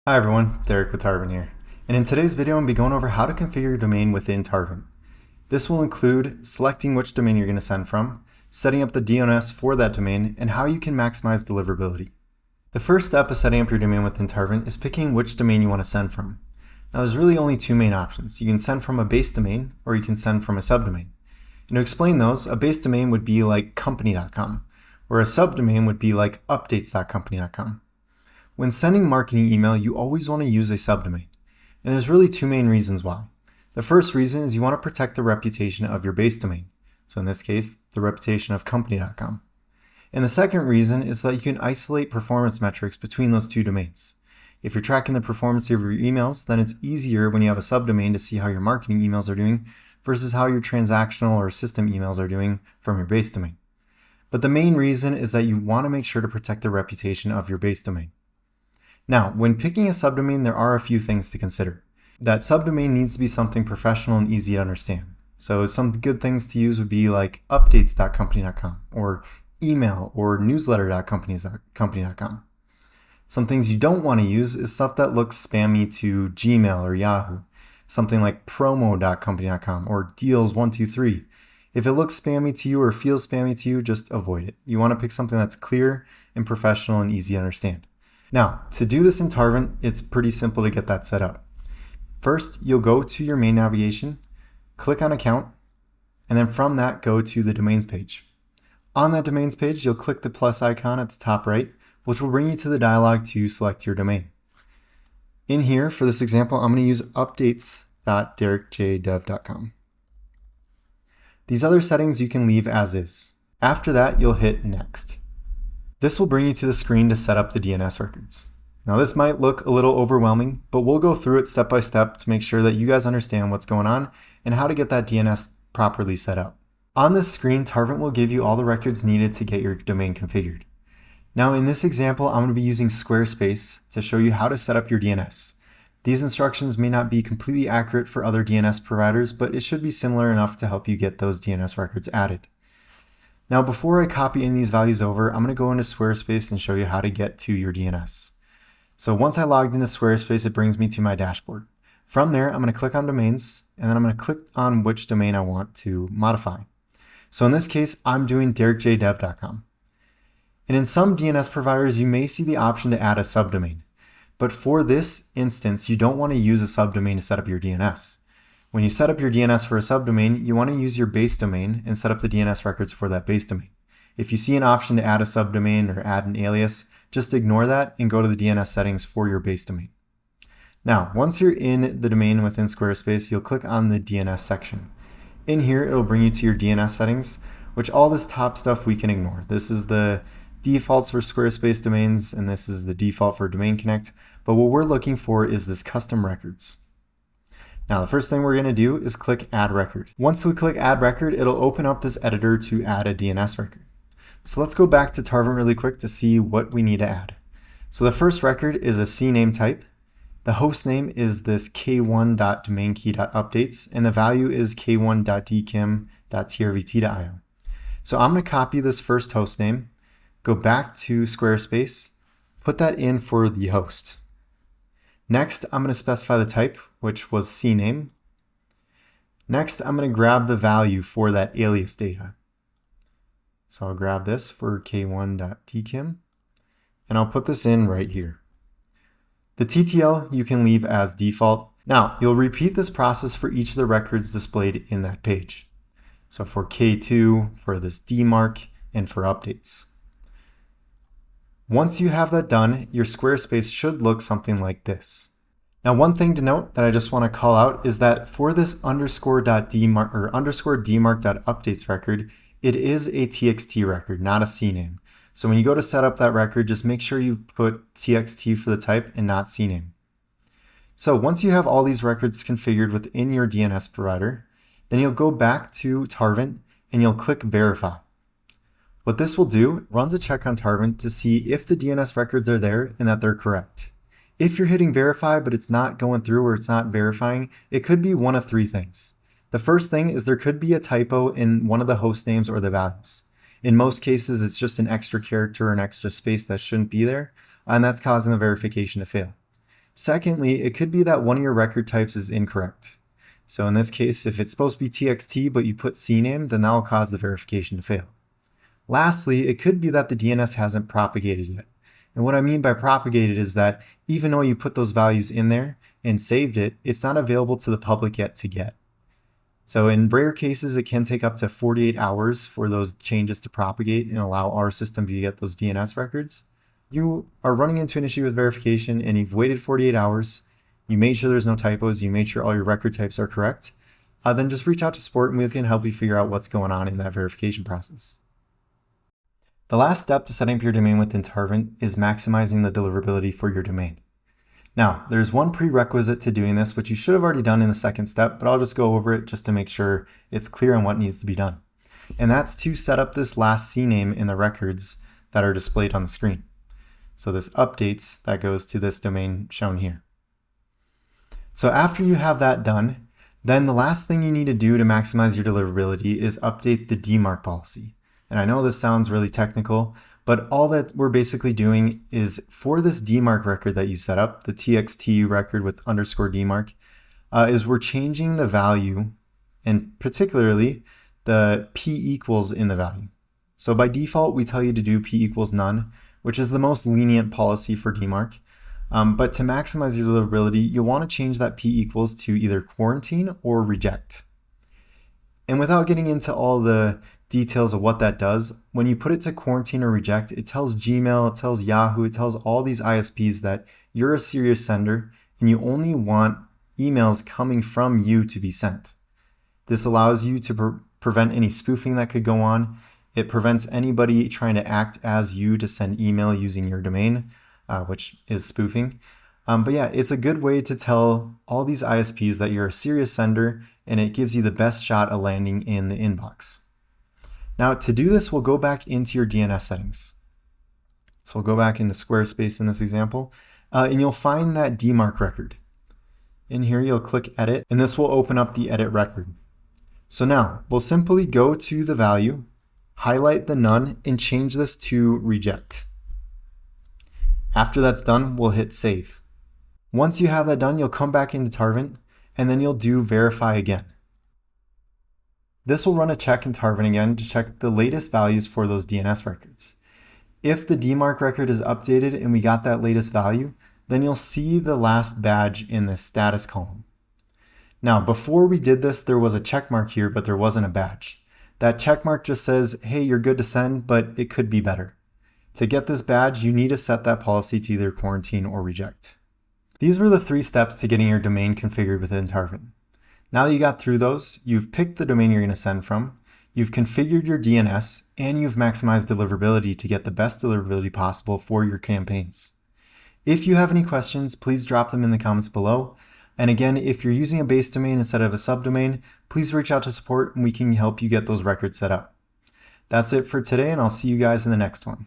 Hi everyone, Derek with Tarvin here. And in today's video, I'm going to be going over how to configure your domain within Tarvin. This will include selecting which domain you're going to send from, setting up the DNS for that domain, and how you can maximize deliverability. The first step of setting up your domain within Tarvin is picking which domain you want to send from. Now there's really only two main options. You can send from a base domain or you can send from a subdomain. And to explain those, a base domain would be like company.com, or a subdomain would be like updates.company.com. When sending marketing email, you always want to use a subdomain. And there's really two main reasons why. The first reason is you want to protect the reputation of your base domain. So in this case, the reputation of company.com. And the second reason is that you can isolate performance metrics between those two domains. If you're tracking the performance of your emails, then it's easier when you have a subdomain to see how your marketing emails are doing versus how your transactional or system emails are doing from your base domain. But the main reason is that you want to make sure to protect the reputation of your base domain. Now, when picking a subdomain, there are a few things to consider. That subdomain needs to be something professional and easy to understand. So some good things to use would be like updates.company.com or email or newsletter.company.com. Some things you don't want to use is stuff that looks spammy to Gmail or Yahoo. Something like promo.company.com or deals123. If it looks spammy to you or feels spammy to you, just avoid it. You want to pick something that's clear and professional and easy to understand. Now, to do this in Tarvin, it's pretty simple to get that set up. First, you'll go to your main navigation, click on account, and then from that, go to the domains page. On that domains page, you'll click the plus icon at the top right, which will bring you to the dialog to select your domain. In here, for this example, I'm going to use updates.derekjdev.com. These other settings you can leave as is. After that, you'll hit next. This will bring you to the screen to set up the DNS records. Now this might look a little overwhelming, but we'll go through it step by step to make sure that you guys understand what's going on and how to get that DNS properly set up. On this screen, Tarvin will give you all the records needed to get your domain configured. Now in this example, I'm going to be using Squarespace to show you how to set up your DNS. These instructions may not be completely accurate for other DNS providers, but it should be similar enough to help you get those DNS records added. Now, before I copy any of these values over, I'm going to go into Squarespace and show you how to get to your DNS. So once I logged into Squarespace, it brings me to my dashboard. From there, I'm going to click on domains, and then I'm going to click on which domain I want to modify. So in this case, I'm doing derekjdev.com. And in some DNS providers, you may see the option to add a subdomain. But for this instance, you don't want to use a subdomain to set up your DNS. When you set up your DNS for a subdomain, you want to use your base domain and set up the DNS records for that base domain. If you see an option to add a subdomain or add an alias, just ignore that and go to the DNS settings for your base domain. Now, once you're in the domain within Squarespace, you'll click on the DNS section. In here, it'll bring you to your DNS settings, which all this top stuff we can ignore. This is the defaults for Squarespace domains, and this is the default for Domain Connect. But what we're looking for is this custom records. Now, the first thing we're going to do is click Add Record. Once we click Add Record, it'll open up this editor to add a DNS record. So let's go back to Tarvin really quick to see what we need to add. So the first record is a CNAME type. The host name is this k1.domainkey.updates, and the value is k1.dkim.trvt.io. So I'm going to copy this first host name, go back to Squarespace, put that in for the host. Next, I'm going to specify the type, which was CNAME. Next, I'm going to grab the value for that alias data. So I'll grab this for k1.dkim, and I'll put this in right here. The TTL you can leave as default. Now, you'll repeat this process for each of the records displayed in that page. So for K2, for this DMARC, and for updates. Once you have that done, your Squarespace should look something like this. Now, one thing to note that I just want to call out is that for this _.dmarc.updates record, it is a TXT record, not a CNAME. So when you go to set up that record, just make sure you put TXT for the type and not CNAME. So once you have all these records configured within your DNS provider, then you'll go back to Tarvin and you'll click Verify. What this will do, runs a check on Tarvin to see if the DNS records are there and that they're correct. If you're hitting verify but it's not going through or it's not verifying, it could be one of three things. The first thing is there could be a typo in one of the host names or the values. In most cases, it's just an extra character or an extra space that shouldn't be there, and that's causing the verification to fail. Secondly, it could be that one of your record types is incorrect. So in this case, if it's supposed to be txt but you put CNAME, then that will cause the verification to fail. Lastly, it could be that the DNS hasn't propagated yet. And what I mean by propagated is that even though you put those values in there and saved it, it's not available to the public yet to get. So in rare cases, it can take up to 48 hours for those changes to propagate and allow our system to get those DNS records. You are running into an issue with verification and you've waited 48 hours, you made sure there's no typos, you made sure all your record types are correct, then just reach out to support and we can help you figure out what's going on in that verification process. The last step to setting up your domain within Tarvent is maximizing the deliverability for your domain. Now, there's one prerequisite to doing this, which you should have already done in the second step, but I'll just go over it just to make sure it's clear on what needs to be done. And that's to set up this last CNAME in the records that are displayed on the screen. So this updates that goes to this domain shown here. So after you have that done, then the last thing you need to do to maximize your deliverability is update the DMARC policy. And I know this sounds really technical, but all that we're basically doing is for this DMARC record that you set up, the txt record with _DMARC, is we're changing the value and particularly the p equals in the value. So by default, we tell you to do p equals none, which is the most lenient policy for DMARC. But to maximize your deliverability, you'll want to change that p equals to either quarantine or reject. And without getting into all the details of what that does, when you put it to quarantine or reject, it tells Gmail, it tells Yahoo, it tells all these ISPs that you're a serious sender and you only want emails coming from you to be sent. This allows you to prevent any spoofing that could go on. It prevents anybody trying to act as you to send email using your domain, which is spoofing. But yeah, it's a good way to tell all these ISPs that you're a serious sender and it gives you the best shot of landing in the inbox. Now to do this, we'll go back into your DNS settings. So we'll go back into Squarespace in this example, and you'll find that DMARC record. In here, you'll click Edit, and this will open up the Edit record. So now, we'll simply go to the value, highlight the none, and change this to Reject. After that's done, we'll hit Save. Once you have that done, you'll come back into Tarvent, and then you'll do Verify again. This will run a check in Tarvent again to check the latest values for those DNS records. If the DMARC record is updated and we got that latest value, then you'll see the last badge in the status column. Now, before we did this, there was a check mark here, but there wasn't a badge. That check mark just says, hey, you're good to send, but it could be better. To get this badge, you need to set that policy to either quarantine or reject. These were the 3 steps to getting your domain configured within Tarvent. Now that you got through those, you've picked the domain you're going to send from, you've configured your DNS, and you've maximized deliverability to get the best deliverability possible for your campaigns. If you have any questions, please drop them in the comments below. And again, if you're using a base domain instead of a subdomain, please reach out to support and we can help you get those records set up. That's it for today, and I'll see you guys in the next one.